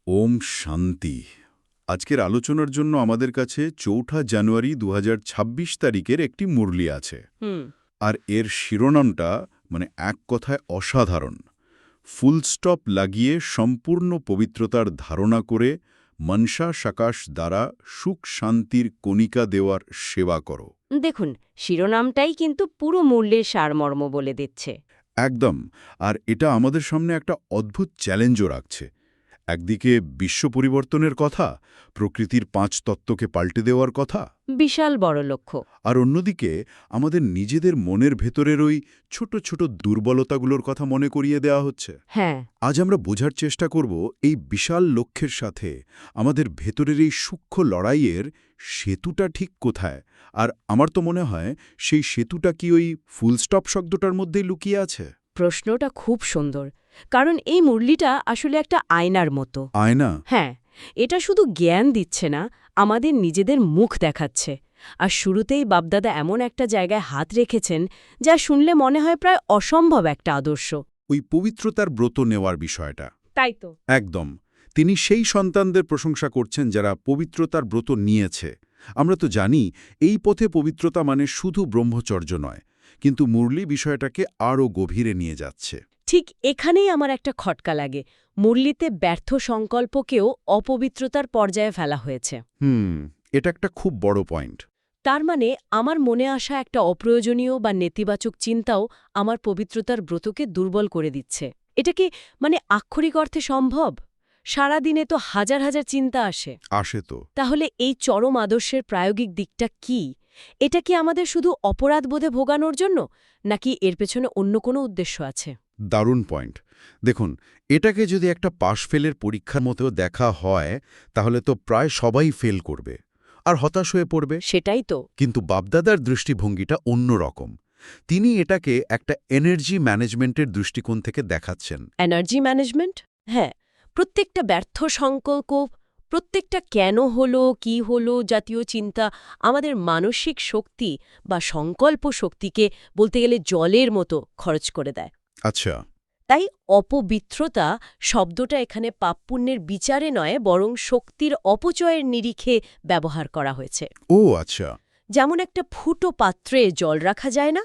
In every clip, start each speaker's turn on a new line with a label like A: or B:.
A: ওম শান্তি। আজকের আলোচনার জন্য আমাদের কাছে ৪ জানুয়ারি ২০২৬ তারিখের একটি মুরলি আছে।
B: হুম।
A: আর এর শিরোনামটা এক কথায় অসাধারণ। ফুল স্টপ লাগিয়ে সম্পূর্ণ পবিত্রতার ধারণা করে মনসা সকাশ দ্বারা সুখ শান্তির কণিকা দেওয়ার সেবা করো।
B: দেখুন, শিরোনামটাই কিন্তু পুরো মূল্যের সারমর্ম বলে দিচ্ছে।
A: একদম। আর এটা আমাদের সামনে একটা অদ্ভুত চ্যালেঞ্জও রাখছে। একদিকে বিশ্ব পরিবর্তনের কথা, প্রকৃতির ৫ তত্ত্বকে পাল্টে দেওয়ার কথা,
B: বিশাল বড় লক্ষ্য।
A: আর অন্যদিকে আমাদের নিজেদের মনের ভেতরের ওই ছোট ছোট দুর্বলতাগুলোর কথা মনে করিয়ে দেওয়া হচ্ছে।
B: হ্যাঁ।
A: আজ আমরা বোঝার চেষ্টা করব এই বিশাল লক্ষ্যের সাথে আমাদের ভেতরের এই সূক্ষ্ম লড়াইয়ের সেতুটা ঠিক কোথায়। আর আমার তো মনে হয় সেই সেতুটা কি ওই ফুল স্টপ শব্দটার মধ্যেই লুকিয়ে আছে।
B: প্রশ্নটা খুব সুন্দর, কারণ এই মুরলিটা আসলে একটা আয়নার মতো।
A: আয়না?
B: হ্যাঁ, এটা শুধু জ্ঞান দিচ্ছে না, আমাদের নিজেদের মুখ দেখাচ্ছে। আর শুরুতেই বাপদাদা এমন একটা জায়গায় হাত রেখেছেন যা শুনলে মনে হয় প্রায় অসম্ভব একটা আদর্শ।
A: ওই পবিত্রতার ব্রত নেওয়ার বিষয়টা।
B: তাই তো।
A: একদম। তিনি সেই সন্তানদের প্রশংসা করছেন যারা পবিত্রতার ব্রত নিয়েছে। আমরা তো জানি এই পথে পবিত্রতা মানে শুধু ব্রহ্মচর্য নয়, কিন্তু মুরলি বিষয়টাকে আরও গভীরে নিয়ে যাচ্ছে।
B: ঠিক এখানেই আমার একটা খটকা লাগে। মুরলিতে ব্যর্থ সংকল্পকেও অপবিত্রতার পর্যায়ে ফেলা হয়েছে।
A: এটা একটা খুব বড় পয়েন্ট।
B: তার মানে আমার মনে আসা একটা অপ্রয়োজনীয় বা নেতিবাচক চিন্তাও আমার পবিত্রতার ব্রতকে দুর্বল করে দিচ্ছে। এটা কি আক্ষরিক অর্থে সম্ভব? সারাদিনে তো হাজার হাজার চিন্তা আসে।
A: আসে তো।
B: তাহলে এই চরম আদর্শের প্রায়োগিক দিকটা কি? এটা কি আমাদের শুধু অপরাধবোধে ভোগানোর জন্য, নাকি এর পেছনে অন্য কোনো উদ্দেশ্য আছে?
A: দারুণ পয়েন্ট। দেখুন, এটাকে যদি একটা পাশ ফেলের পরীক্ষার মতো দেখা হয়, তাহলে তো প্রায় সবাই ফেল করবে আর হতাশ হয়ে পড়বে।
B: সেটাই তো।
A: কিন্তু বাপদাদার দৃষ্টিভঙ্গিটা অন্যরকম। তিনি এটাকে একটা এনার্জি ম্যানেজমেন্টের দৃষ্টিকোণ থেকে দেখাচ্ছেন।
B: Energy management? হ্যাঁ, প্রত্যেকটা ব্যর্থ সংকল্প, প্রত্যেকটা কেন হলো, কি হলো জাতীয় চিন্তা আমাদের মানসিক শক্তি বা সংকল্প শক্তিকে বলতে গেলে জলের মতো খরচ করে দেয়।
A: আচ্ছা।
B: তাই অপবিত্রতা শব্দটা এখানে পাপপুণ্যের বিচারে নয়, বরং শক্তির অপচয়ের নিরিখে ব্যবহার করা হয়েছে।
A: ও আচ্ছা।
B: যেমন একটা ফুটো পাত্রে জল রাখা যায় না,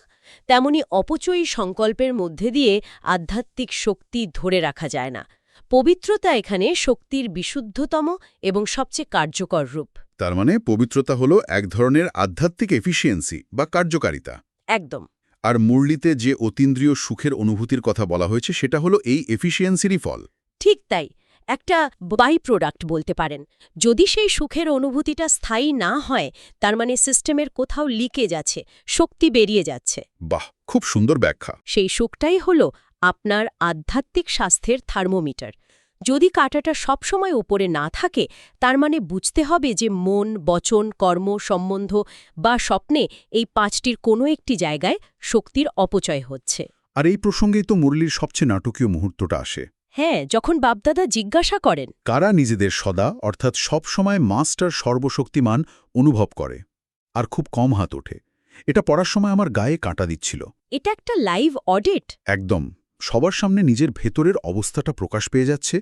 B: তেমনি অপচয়ী সংকল্পের মধ্যে দিয়ে আধ্যাত্মিক শক্তি ধরে রাখা যায় না। পবিত্রতা এখানে শক্তির বিশুদ্ধতম এবং সবচেয়ে কার্যকর রূপ।
A: তার মানে পবিত্রতা হলো এক ধরনের আধ্যাত্মিক এফিসিয়েন্সি বা কার্যকারিতা।
B: একদম।
A: আর মুরলিতে যে অতীন্দ্রিয় সুখের অনুভূতির কথা বলা হয়েছে সেটা হলো এই এফিসিয়েন্সিরই ফল।
B: ঠিক তাই। একটা বাই প্রোডাক্ট বলতে পারেন। যদি সেই সুখের অনুভূতিটা স্থায়ী না হয়, তার মানে সিস্টেমের কোথাও লিকেজ আছে, শক্তি বেরিয়ে যাচ্ছে।
A: বাহ, খুব সুন্দর ব্যাখ্যা।
B: সেই সুখটাই হলো আপনার আধ্যাত্মিক স্বাস্থ্যের থার্মোমিটার। যদি কাঁটাটা সবসময় উপরে না থাকে, তার মানে বুঝতে হবে যে মন, বচন, কর্ম, সম্বন্ধ বা স্বপ্নে এই ৫টির কোনো একটি জায়গায় শক্তির অপচয় হচ্ছে।
A: আর এই প্রসঙ্গেই তো মুরলির সবচেয়ে নাটকীয় মুহূর্তটা আসে।
B: হ্যাঁ, যখন বাপদাদা জিজ্ঞাসা করেন
A: কারা নিজেদের সদা অর্থাৎ সবসময় মাস্টার সর্বশক্তিমান অনুভব করে, আর খুব কম হাত ওঠে। এটা পড়ার সময় আমার গায়ে কাঁটা দিচ্ছিল।
B: এটা একটা লাইভ অডিট।
A: একদম। সবার সামনে নিজের ভেতরের অবস্থাটা প্রকাশ পেয়ে যাচ্ছে।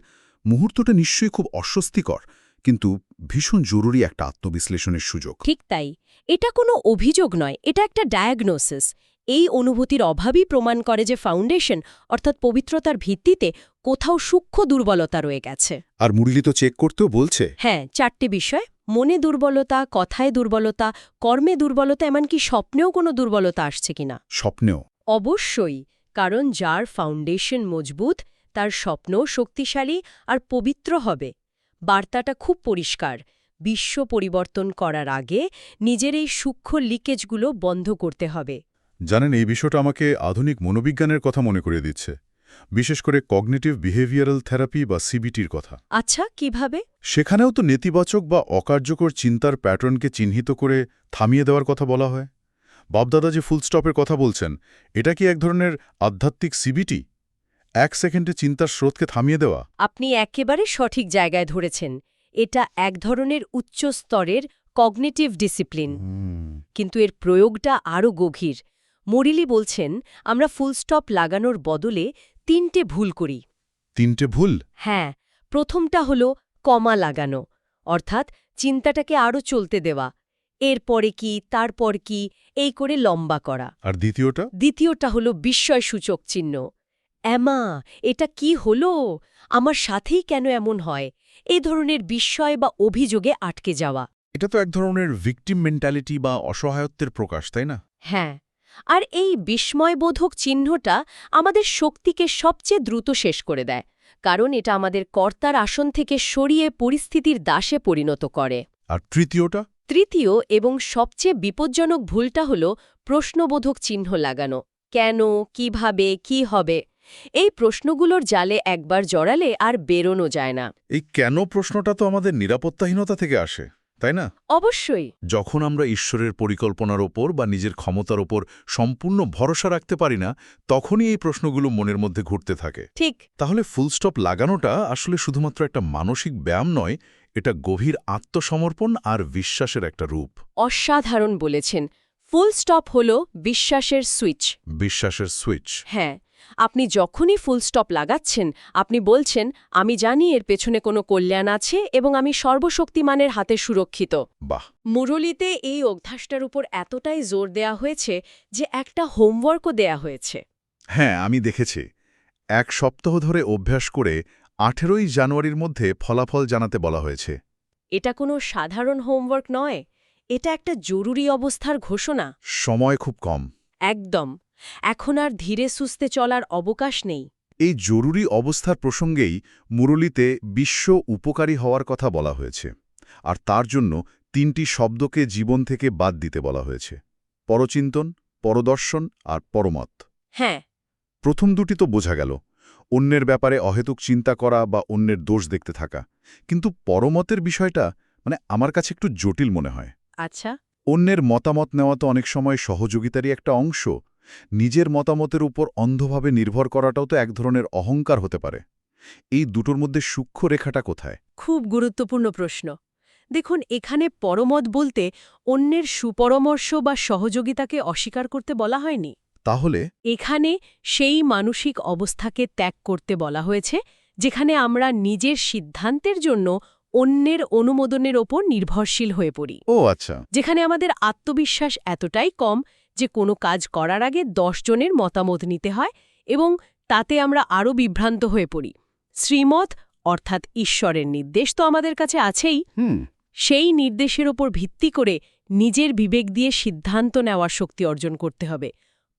A: মুহূর্তটা নিশ্চয়ই খুব অস্বস্তিকর, কিন্তু ভীষণ জরুরি একটা আত্মবিশ্লেষণের সুযোগ।
B: ঠিক তাই। এটা কোনো অভিযোগ নয়, এটা একটা ডায়াগনোসিস। এই অনুভূতির অভাবই প্রমাণ করে যে ফাউন্ডেশন অর্থাৎ পবিত্রতার ভিত্তিতে কোথাও সূক্ষ্ম দুর্বলতা রয়ে গেছে।
A: আর মুরলি তো চেক করতেও বলছে।
B: হ্যাঁ, ৪টি বিষয়: মনে দুর্বলতা, কথায় দুর্বলতা, কর্মে দুর্বলতা, এমনকি স্বপ্নেও কোনো দুর্বলতা আসছে কিনা।
A: স্বপ্নেও?
B: অবশ্যই, কারণ যার ফাউন্ডেশন মজবুত তার স্বপ্নও শক্তিশালী আর পবিত্র হবে। বার্তাটা খুব পরিষ্কার। বিশ্ব পরিবর্তন করার আগে নিজের এই সূক্ষ্ম লিকেজগুলো বন্ধ করতে হবে।
A: জানেন, এই বিষয়টা আমাকে আধুনিক মনোবিজ্ঞানের কথা মনে করিয়ে দিচ্ছে, বিশেষ করে কগনিটিভ বিহেভিয়ারাল থেরাপি বা সিবিটির কথা।
B: আচ্ছা, কিভাবে?
A: সেখানেও তো নেতিবাচক বা অকার্যকর চিন্তার প্যাটার্নকে চিহ্নিত করে থামিয়ে দেওয়ার কথা বলা হয়। বাপদাদা যে ফুল স্টপের কথা বলছেন, এটা কি এক ধরনের আধ্যাত্মিক সিবিটি? ১ সেকেন্ডে চিন্তার স্রোতকে থামিয়ে দেওয়া?
B: আপনি একেবারে সঠিক জায়গায় ধরেছেন। এটা এক ধরনের উচ্চ স্তরের কগনিটিভ ডিসিপ্লিন। কিন্তু এর প্রয়োগটা আরও গভীর। মরিলি বলছেন, আমরা ফুল স্টপ লাগানোর বদলে ৩টে ভুল করি।
A: ৩টে ভুল?
B: হ্যাঁ, প্রথমটা হলো কমা লাগানো অর্থাৎ চিন্তাটাকে আরও চলতে দেওয়া এরপরে কি তারপর কি এই করে লম্বা করা।
A: আর দ্বিতীয়টা?
B: দ্বিতীয়টা হলো বিস্ময়সূচক চিহ্ন। অ্যামা, এটা কি হলো? আমার সাথেই কেন এমন হয়? এই ধরনের বিস্ময় বা অভিযোগে আটকে যাওয়া।
A: এটা তো এক ধরনের ভিকটিম মেন্টালিটি বা অসহায়ত্বের প্রকাশ, তাই না?
B: হ্যাঁ, আর এই বিস্ময়বোধক চিহ্নটা আমাদের শক্তিকে সবচেয়ে দ্রুত শেষ করে দেয়, কারণ এটা আমাদের কর্তার আসন থেকে সরিয়ে পরিস্থিতির দাসে পরিণত করে।
A: আর তৃতীয়টা?
B: তৃতীয় এবং সবচেয়ে বিপজ্জনক ভুলটা হল প্রশ্নবোধক চিহ্ন লাগানো। কেন, কিভাবে, কি হবে? এই প্রশ্নগুলোর জালে একবার জড়ালে আর বেরোনো যায় না।
A: এই কেন প্রশ্নটা তো আমাদের নিরাপত্তাহীনতা থেকে আসে, তাই না?
B: অবশ্যই।
A: যখন আমরা ঈশ্বরের পরিকল্পনার ওপর বা নিজের ক্ষমতার ওপর সম্পূর্ণ ভরসা রাখতে পারি না, তখনই এই প্রশ্নগুলো মনের মধ্যে ঘুরতে থাকে।
B: ঠিক।
A: তাহলে ফুলস্টপ লাগানোটা আসলে শুধুমাত্র একটা মানসিক ব্যায়াম নয়, এটা গভীর আত্মসমর্পণ আর বিশ্বাসের একটা রূপ।
B: অসাধারণ বলেছেন। ফুল স্টপ হল বিশ্বাসের সুইচ।
A: বিশ্বাসের সুইচ।
B: হ্যাঁ, আপনি যখনই ফুল স্টপ লাগাচ্ছেন, আপনি বলছেন, আমি জানি এর পেছনে কোনো কল্যাণ আছে এবং আমি সর্বশক্তিমানের হাতে সুরক্ষিত।
A: বাহ!
B: মুরলীতে এই অভ্যাসটার উপর এতটাই জোর দেয়া হয়েছে যে একটা হোমওয়ার্কও দেয়া হয়েছে।
A: হ্যাঁ, আমি দেখেছি। 1 সপ্তাহ ধরে অভ্যাস করে 18ই জানুয়ারির মধ্যে ফলাফল জানাতে বলা হয়েছে।
B: এটা কোনো সাধারণ হোমওয়ার্ক নয়, এটা একটা জরুরি অবস্থার ঘোষণা।
A: সময় খুব কম।
B: একদম। এখন আর ধীরে সুস্থে চলার অবকাশ নেই।
A: এই জরুরি অবস্থার প্রসঙ্গেই মুরলীতে বিশ্ব উপকারী হওয়ার কথা বলা হয়েছে। আর তার জন্য 3টি শব্দকে জীবন থেকে বাদ দিতে বলা হয়েছে: পরচিন্তন, পরদর্শন আর পরমত।
B: হ্যাঁ।
A: প্রথম দুটি তো বোঝা গেল, অন্যের ব্যাপারে অহেতুক চিন্তা করা বা অন্যের দোষ দেখতে থাকা। কিন্তু পরমতের বিষয়টা আমার কাছে একটু জটিল মনে হয়।
B: আচ্ছা।
A: অন্যের মতামত নেওয়া তো অনেক সময় সহযোগিতারই একটা অংশ। নিজের মতামতের উপর অন্ধভাবে নির্ভর করাটাও তো এক ধরনের অহংকার হতে পারে। এই দুটোর মধ্যে সূক্ষ্ম রেখাটা কোথায়?
B: খুব গুরুত্বপূর্ণ প্রশ্ন। দেখুন, এখানে পরমত বলতে অন্যের সুপরামর্শ বা সহযোগিতাকে অস্বীকার করতে বলা হয়নি।
A: তাহলে
B: এখানে সেই মানসিক অবস্থাকে ত্যাগ করতে বলা হয়েছে যেখানে আমরা নিজের সিদ্ধান্তের জন্য অন্যের অনুমোদনের ওপর নির্ভরশীল হয়ে পড়ি।
A: ও আচ্ছা।
B: যেখানে আমাদের আত্মবিশ্বাস এতটাই কম যে কোনো কাজ করার আগে 10 জনের মতামত নিতে হয় এবং তাতে আমরা আরও বিভ্রান্ত হয়ে পড়ি। শ্রীমত অর্থাৎ ঈশ্বরের নির্দেশ তো আমাদের কাছে আছেই। সেই নির্দেশের ওপর ভিত্তি করে নিজের বিবেক দিয়ে সিদ্ধান্ত নেওয়ার শক্তি অর্জন করতে হবে।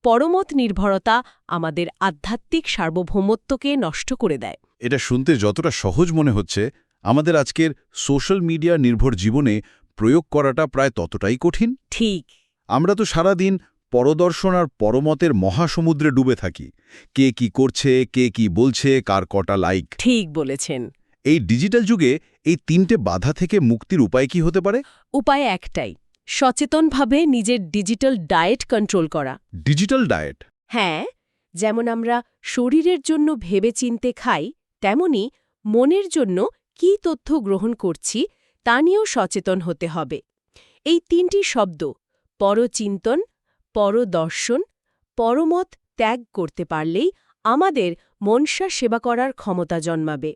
B: পরমত নির্ভরতা আমাদের আধ্যাত্মিক সার্বভৌমত্বকে নষ্ট করে দেয়।
A: এটা শুনতে যতটা সহজ মনে হচ্ছে, আমাদের আজকের সোশ্যাল মিডিয়া নির্ভর জীবনে প্রয়োগ করাটা প্রায় ততটাই কঠিন।
B: ঠিক।
A: আমরা তো সারাদিন পরদর্শন আর পরমতের মহাসমুদ্রে ডুবে থাকি। কে কি করছে, কে কি বলছে, কার কটা লাইক।
B: ঠিক বলেছেন।
A: এই ডিজিটাল যুগে এই 3টে বাধা থেকে মুক্তির উপায় কি হতে পারে?
B: উপায় একটাই, সচেতনভাবে নিজের ডিজিটাল ডায়েট কন্ট্রোল করা।
A: Digital diet?
B: হ্যাঁ, যেমন আমরা শরীরের জন্য ভেবেচিন্তে খাই, তেমনি মনের জন্য কী তথ্য গ্রহণ করছি তা নিয়েও সচেতন হতে হবে। এই 3টি শব্দ পরচিন্তন, পরদর্শন, পরমত ত্যাগ করতে পারলেই আমাদের মনসা সেবা করার ক্ষমতা জন্মাবে।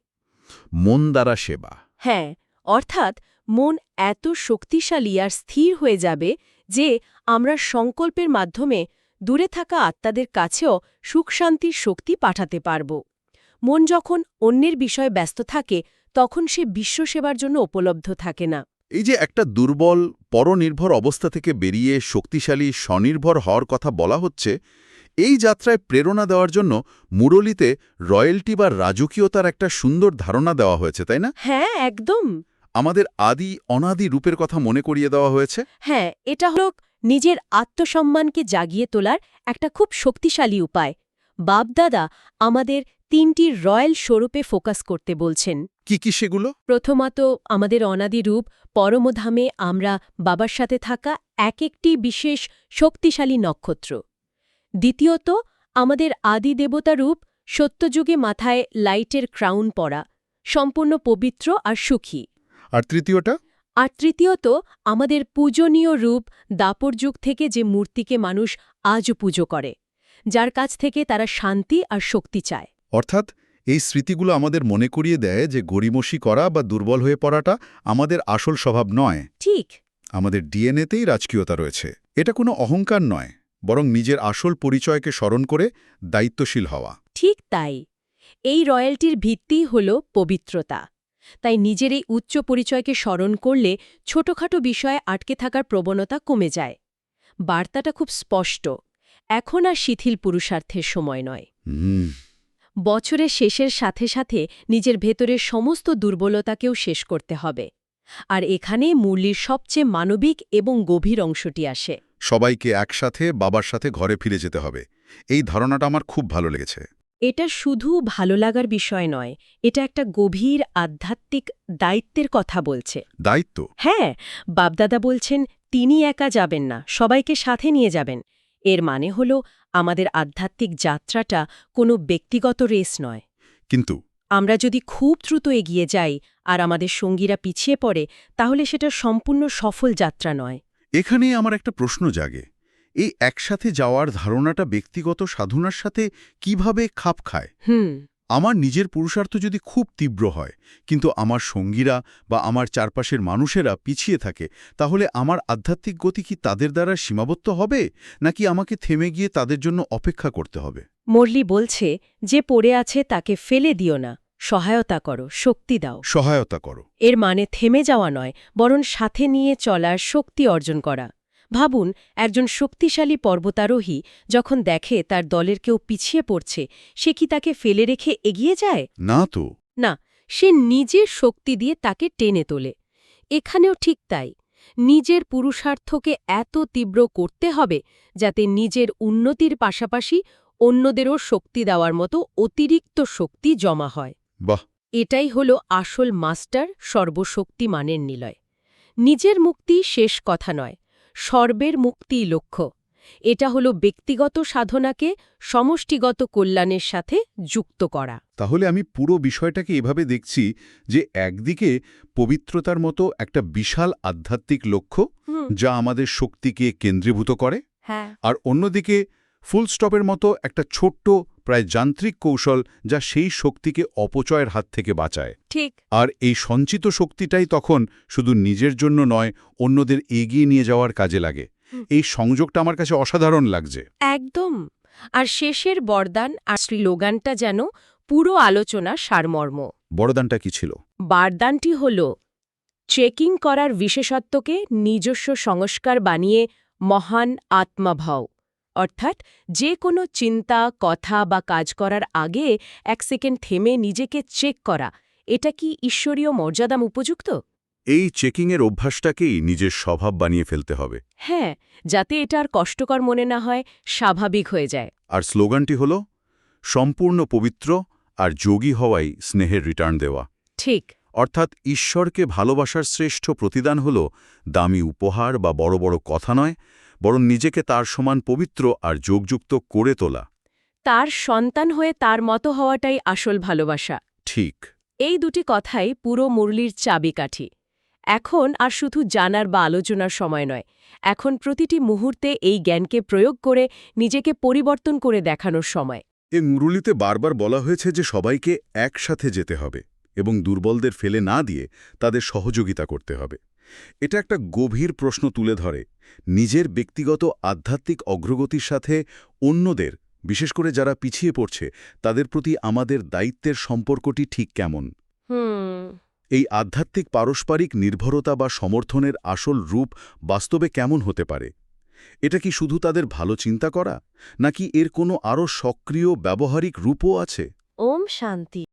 A: মন দ্বারা সেবা।
B: হ্যাঁ, অর্থাৎ মন এত শক্তিশালী আর স্থির হয়ে যাবে যে আমরা সংকল্পের মাধ্যমে দূরে থাকা আত্মাদের কাছেও সুখশান্তির শক্তি পাঠাতে পারব। মন যখন অন্যের বিষয়ে ব্যস্ত থাকে তখন সে বিশ্বসেবার জন্য উপলব্ধ থাকে না।
A: এই যে একটা দুর্বল পরনির্ভর অবস্থা থেকে বেরিয়ে শক্তিশালী স্বনির্ভর হওয়ার কথা বলা হচ্ছে, এই যাত্রায় প্রেরণা দেওয়ার জন্য মুরলীতে রয়্যালটি বা রাজকীয়তার একটা সুন্দর ধারণা দেওয়া হয়েছে, তাই না?
B: হ্যাঁ, একদম।
A: আমাদের আদি অনাদি রূপের কথা মনে করিয়ে দেওয়া হয়েছে।
B: হ্যাঁ, এটা হল নিজের আত্মসম্মানকে জাগিয়ে তোলার একটা খুব শক্তিশালী উপায়। বাপদাদা আমাদের 3টি রয়্যাল স্বরূপে ফোকাস করতে বলছেন।
A: কি কি সেগুলো?
B: প্রথমত, আমাদের অনাদি রূপ পরমধামে আমরা বাবার সাথে থাকা একটি বিশেষ শক্তিশালী নক্ষত্র। দ্বিতীয়ত, আমাদের আদি দেবতা রূপ সত্যযুগে মাথায় লাইটের ক্রাউন পরা, সম্পূর্ণ পবিত্র আর সুখী।
A: আর তৃতীয়টা?
B: আর তৃতীয়ত, আমাদের পূজনীয় রূপ দাপর যুগ থেকে যে মূর্তিকে মানুষ আজও পুজো করে, যার কাছ থেকে তারা শান্তি আর শক্তি চায়।
A: অর্থাৎ এই স্মৃতিগুলো আমাদের মনে করিয়ে দেয় যে গড়িমসি করা বা দুর্বল হয়ে পড়াটা আমাদের আসল স্বভাব নয়।
B: ঠিক।
A: আমাদের ডিএনএতেই রাজকীয়তা রয়েছে। এটা কোনো অহংকার নয়, বরং নিজের আসল পরিচয়কে স্মরণ করে দায়িত্বশীল হওয়া।
B: ঠিক তাই। এই রয়্যালটির ভিত্তিই হল পবিত্রতা। তাই নিজের এই উচ্চ পরিচয়কে স্মরণ করলে ছোটখাটো বিষয়ে আটকে থাকার প্রবণতা কমে যায়। বার্তাটা খুব স্পষ্ট। এখন আর শিথিল পুরুষার্থের সময় নয়। বছরের শেষের সাথে সাথে নিজের ভেতরের সমস্ত দুর্বলতাকেও শেষ করতে হবে। আর এখানে মুরলির সবচেয়ে মানবিক এবং গভীর অংশটি আসে।
A: সবাইকে একসাথে বাবার সাথে ঘরে ফিরে যেতে হবে, এই ধারণাটা আমার খুব ভালো লেগেছে।
B: এটা শুধু ভালো লাগার বিষয় নয়, এটা একটা গভীর আধ্যাত্মিক দায়িত্বের কথা বলছে।
A: দায়িত্ব?
B: হ্যাঁ, বাপদাদা বলছেন তিনি একা যাবেন না, সবাইকে সাথে নিয়ে যাবেন। এর মানে হল আমাদের আধ্যাত্মিক যাত্রাটা কোনো ব্যক্তিগত রেস নয়।
A: কিন্তু
B: আমরা যদি খুব দ্রুত এগিয়ে যাই আর আমাদের সঙ্গীরা পিছিয়ে পড়ে, তাহলে সেটা সম্পূর্ণ সফল যাত্রা নয়।
A: এখানে আমার একটা প্রশ্ন জাগে, এই একসাথে যাওয়ার ধারণাটা ব্যক্তিগত সাধনার সাথে কিভাবে খাপ খায়? আমার নিজের পুরুষার্থ যদি খুব তীব্র হয়, কিন্তু আমার সঙ্গীরা বা আমার চারপাশের মানুষেরা পিছিয়ে থাকে, তাহলে আমার আধ্যাত্মিক গতি কি তাদের দ্বারা সীমাবদ্ধ হবে, নাকি আমাকে থেমে গিয়ে তাদের জন্য অপেক্ষা করতে হবে?
B: মুরলি বলছে, যে পড়ে আছে তাকে ফেলে দিও না, সহায়তা করো, শক্তি দাও।
A: সহায়তা করো।
B: এর মানে থেমে যাওয়া নয়, বরং সাথে নিয়ে চলার শক্তি অর্জন করা। ভাবুন, একজন শক্তিশালী পর্বতারোহী যখন দেখে তার দলের কেউ পিছিয়ে পড়ছে, সে কি তাকে ফেলে রেখে এগিয়ে যায়?
A: না তো।
B: না, সে নিজের শক্তি দিয়ে তাকে টেনে তোলে। এখানেও ঠিক তাই। নিজের পুরুষার্থকে এত তীব্র করতে হবে যাতে নিজের উন্নতির পাশাপাশি অন্যদেরও শক্তি দেওয়ার মতো অতিরিক্ত শক্তি জমা হয়।
A: বাহ!
B: এটাই হলো আসল মাস্টার সর্বশক্তিমানের নিলয়। নিজের মুক্তি শেষ কথা নয়, সর্বের মুক্তিই লক্ষ্য। এটা হলো ব্যক্তিগত সাধনাকে সমষ্টিগত কল্যাণের সাথে যুক্ত করা।
A: তাহলে আমি পুরো বিষয়টাকে এভাবে দেখছি যে একদিকে পবিত্রতার মতো একটা বিশাল আধ্যাত্মিক লক্ষ্য যা আমাদের শক্তিকে কেন্দ্রীভূত করে,
B: হ্যাঁ,
A: আর অন্যদিকে ফুল স্টপের মতো একটা ছোট্ট প্রায় যান্ত্রিক কৌশল যা সেই শক্তিকে অপচয়ের হাত থেকে বাঁচায়।
B: ঠিক।
A: আর এই সঞ্চিত শক্তিটাই তখন শুধু নিজের জন্য নয়, অন্যদের এগিয়ে নিয়ে যাওয়ার কাজে লাগে। এই সংযোগটা আমার কাছে অসাধারণ লাগছে।
B: একদম। আর শেষের বরদান আর স্লোগানটা যেন পুরো আলোচনার সারমর্ম।
A: বরদানটা কি ছিল?
B: বারদানটি হল চেকিং করার বিশেষত্বকে নিজস্ব সংস্কার বানিয়ে মহান আত্মাভাব। অর্থাৎ যে কোনো চিন্তা, কথা বা কাজ করার আগে 1 সেকেন্ড থেমে নিজেকে চেক করা, এটা কি ঈশ্বরীয় মর্যাদাম উপযুক্ত?
A: এই চেকিংয়ের অভ্যাসটাকেই নিজের স্বভাব বানিয়ে ফেলতে হবে।
B: হ্যাঁ, যাতে এটা আর কষ্টকর মনে না হয়, স্বাভাবিক হয়ে যায়।
A: আর স্লোগানটি হল সম্পূর্ণ পবিত্র আর যোগী হওয়াই স্নেহের রিটার্ন দেওয়া।
B: ঠিক।
A: অর্থাৎ ঈশ্বরকে ভালোবাসার শ্রেষ্ঠ প্রতিদান হল দামি উপহার বা বড় বড় কথা নয়, বরং নিজেকে তার সমান পবিত্র আর যোগযুক্ত করে তোলা।
B: তার সন্তান হয়ে তার মতো হওয়াটাই আসল ভালোবাসা।
A: ঠিক।
B: এই দুটি কথাই পুরো মুরলির চাবিকাঠি। এখন আর শুধু জানার বা আলোচনার সময় নয়, এখন প্রতিটি মুহূর্তে এই জ্ঞানকে প্রয়োগ করে নিজেকে পরিবর্তন করে দেখানোর সময়।
A: এ মুরলিতে বারবার বলা হয়েছে যে সবাইকে একসাথে যেতে হবে এবং দুর্বলদের ফেলে না দিয়ে তাদের সহযোগিতা করতে হবে। এটা একটা গভীর প্রশ্ন তুলে ধরে, নিজের ব্যক্তিগত আধ্যাত্মিক অগ্রগতির সাথে অন্যদের, বিশেষ করে যারা পিছিয়ে পড়ছে, তাদের প্রতি আমাদের দায়িত্বের সম্পর্কটি ঠিক কেমন? এই আধ্যাত্মিক পারস্পরিক নির্ভরতা বা সমর্থনের আসল রূপ বাস্তবে কেমন হতে পারে? এটা কি শুধু তাদের ভালো চিন্তা করা, নাকি এর কোনো আরও সক্রিয় ব্যবহারিক রূপও আছে?
B: ওম শান্তি।